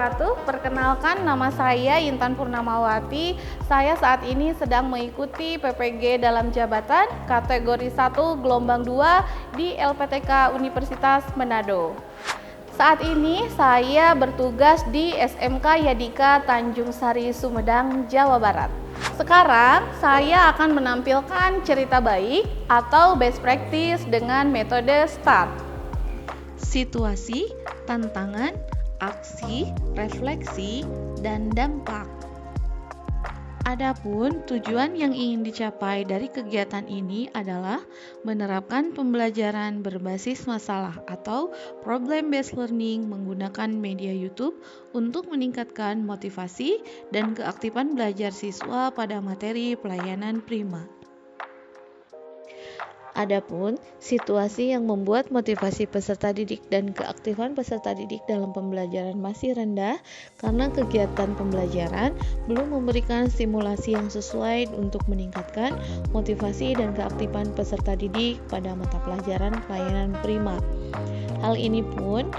wabarakatuh. Perkenalkan, nama saya Intan Purnamawati. Saya saat ini sedang mengikuti PPG dalam jabatan kategori 1 gelombang 2 di LPTK Universitas Manado. Saat ini saya bertugas di SMK Yadika Tanjung Sari, Sumedang, Jawa Barat. Sekarang saya akan menampilkan cerita baik atau best practice dengan metode START. Situasi, tantangan, aksi, refleksi, dan dampak. Adapun tujuan yang ingin dicapai dari kegiatan ini adalah menerapkan pembelajaran berbasis masalah atau problem based learning menggunakan media YouTube untuk meningkatkan motivasi dan keaktifan belajar siswa pada materi pelayanan prima. Adapun situasi yang membuat motivasi peserta didik dan keaktifan peserta didik dalam pembelajaran masih rendah karena kegiatan pembelajaran belum memberikan stimulasi yang sesuai untuk meningkatkan motivasi dan keaktifan peserta didik pada mata pelajaran pelayanan prima. Hal ini pun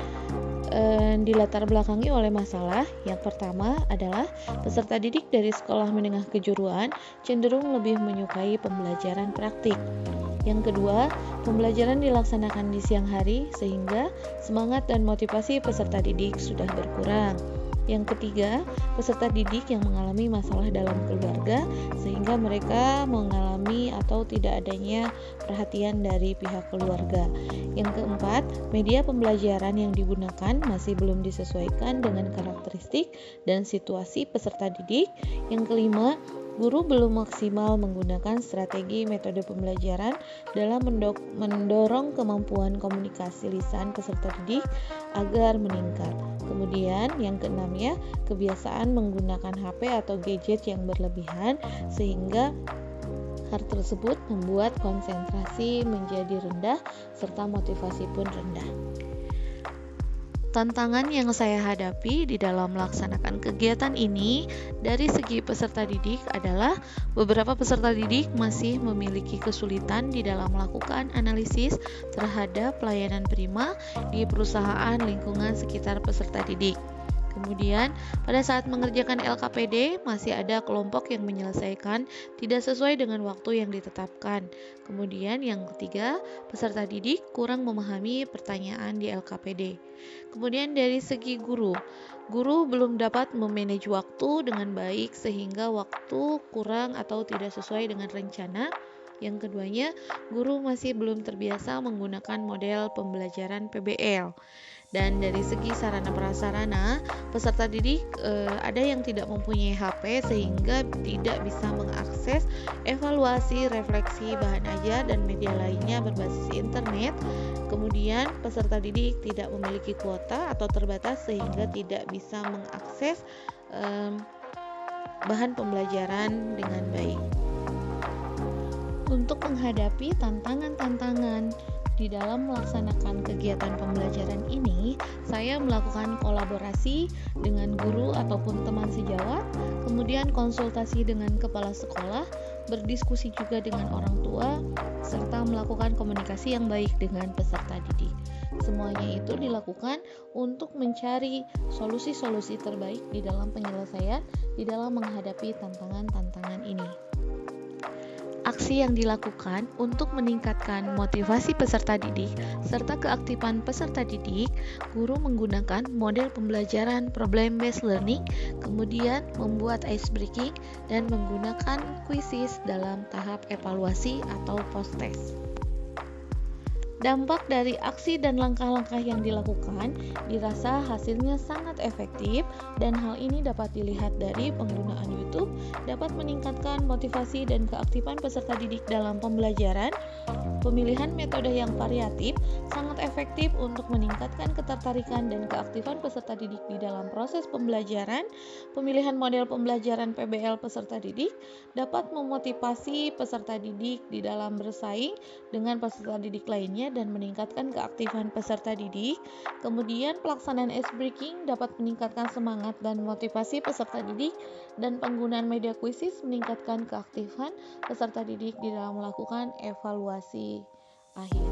dilatar belakangi oleh masalah. Yang pertama adalah peserta didik dari sekolah menengah kejuruan cenderung lebih menyukai pembelajaran praktik. Yang kedua, pembelajaran dilaksanakan di siang hari sehingga semangat dan motivasi peserta didik sudah berkurang. Yang ketiga, peserta didik yang mengalami masalah dalam keluarga sehingga mereka mengalami atau tidak adanya perhatian dari pihak keluarga. Yang keempat, media pembelajaran yang digunakan masih belum disesuaikan dengan karakteristik dan situasi peserta didik. Yang kelima, guru belum maksimal menggunakan strategi metode pembelajaran dalam mendorong kemampuan komunikasi lisan peserta didik agar meningkat. Kemudian yang keenamnya, kebiasaan menggunakan HP atau gadget yang berlebihan sehingga hal tersebut membuat konsentrasi menjadi rendah serta motivasi pun rendah. Tantangan yang saya hadapi di dalam melaksanakan kegiatan ini dari segi peserta didik adalah beberapa peserta didik masih memiliki kesulitan di dalam melakukan analisis terhadap pelayanan prima di perusahaan lingkungan sekitar peserta didik. Kemudian, pada saat mengerjakan LKPD, masih ada kelompok yang menyelesaikan tidak sesuai dengan waktu yang ditetapkan. Kemudian, yang ketiga, peserta didik kurang memahami pertanyaan di LKPD. Kemudian, dari segi guru belum dapat memanage waktu dengan baik sehingga waktu kurang atau tidak sesuai dengan rencana. Yang keduanya, guru masih belum terbiasa menggunakan model pembelajaran PBL. Dan dari segi sarana prasarana, peserta didik ada yang tidak mempunyai HP sehingga tidak bisa mengakses evaluasi, refleksi, bahan ajar, dan media lainnya berbasis internet. Kemudian peserta didik tidak memiliki kuota atau terbatas sehingga tidak bisa mengakses bahan pembelajaran dengan baik. Untuk menghadapi tantangan-tantangan di dalam melaksanakan kegiatan pembelajaran ini, saya melakukan kolaborasi dengan guru ataupun teman sejawat, kemudian konsultasi dengan kepala sekolah, berdiskusi juga dengan orang tua, serta melakukan komunikasi yang baik dengan peserta didik. Semuanya itu dilakukan untuk mencari solusi-solusi terbaik di dalam penyelesaian di dalam menghadapi tantangan-tantangan ini. Aksi yang dilakukan untuk meningkatkan motivasi peserta didik serta keaktifan peserta didik, guru menggunakan model pembelajaran problem based learning, kemudian membuat ice breaking dan menggunakan quizzes dalam tahap evaluasi atau post test. Dampak dari aksi dan langkah-langkah yang dilakukan dirasa hasilnya sangat efektif dan hal ini dapat dilihat dari penggunaan YouTube dapat meningkatkan motivasi dan keaktifan peserta didik dalam pembelajaran. Pemilihan metode yang variatif sangat efektif untuk meningkatkan ketertarikan dan keaktifan peserta didik di dalam proses pembelajaran. Pemilihan model pembelajaran PBL peserta didik dapat memotivasi peserta didik di dalam bersaing dengan peserta didik lainnya dan meningkatkan keaktifan peserta didik. Kemudian pelaksanaan ice breaking dapat meningkatkan semangat dan motivasi peserta didik, dan penggunaan media quizzes meningkatkan keaktifan peserta didik di dalam melakukan evaluasi akhir.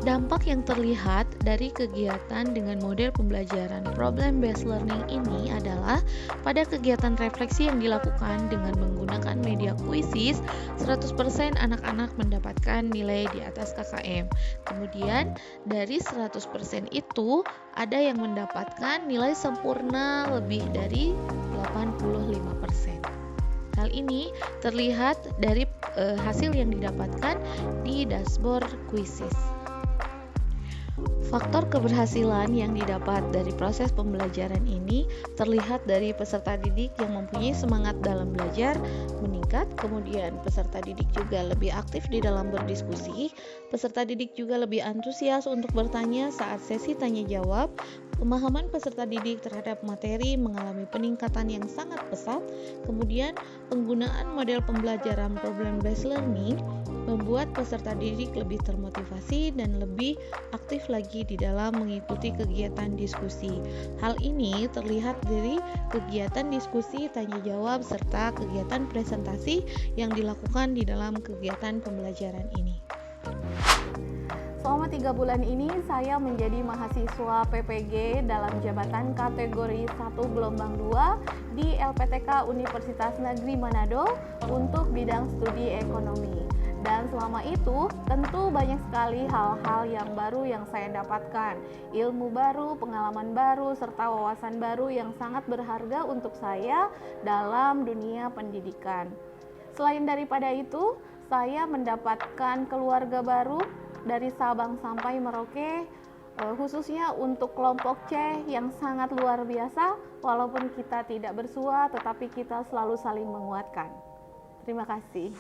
Dampak yang terlihat dari kegiatan dengan model pembelajaran problem based learning ini adalah pada kegiatan refleksi yang dilakukan dengan menggunakan media kuisis, 100% anak-anak mendapatkan nilai di atas KKM. Kemudian dari 100% itu ada yang mendapatkan nilai sempurna lebih dari 85%. Hal ini terlihat dari hasil yang didapatkan di dashboard kuisis. Faktor keberhasilan yang didapat dari proses pembelajaran ini terlihat dari peserta didik yang mempunyai semangat dalam belajar meningkat, kemudian peserta didik juga lebih aktif di dalam berdiskusi, peserta didik juga lebih antusias untuk bertanya saat sesi tanya jawab, pemahaman peserta didik terhadap materi mengalami peningkatan yang sangat pesat, kemudian penggunaan model pembelajaran problem based learning membuat peserta didik lebih termotivasi dan lebih aktif lagi di dalam mengikuti kegiatan diskusi. Hal ini terlihat dari kegiatan diskusi, tanya jawab, serta kegiatan presentasi yang dilakukan di dalam kegiatan pembelajaran ini. Selama 3 bulan ini saya menjadi mahasiswa PPG dalam jabatan kategori 1 gelombang 2 di LPTK Universitas Negeri Manado untuk bidang studi ekonomi. Dan selama itu tentu banyak sekali hal-hal yang baru yang saya dapatkan, ilmu baru, pengalaman baru, serta wawasan baru yang sangat berharga untuk saya dalam dunia pendidikan. Selain daripada itu, saya mendapatkan keluarga baru dari Sabang sampai Merauke, khususnya untuk kelompok C yang sangat luar biasa. Walaupun kita tidak bersua, tetapi kita selalu saling menguatkan. Terima kasih.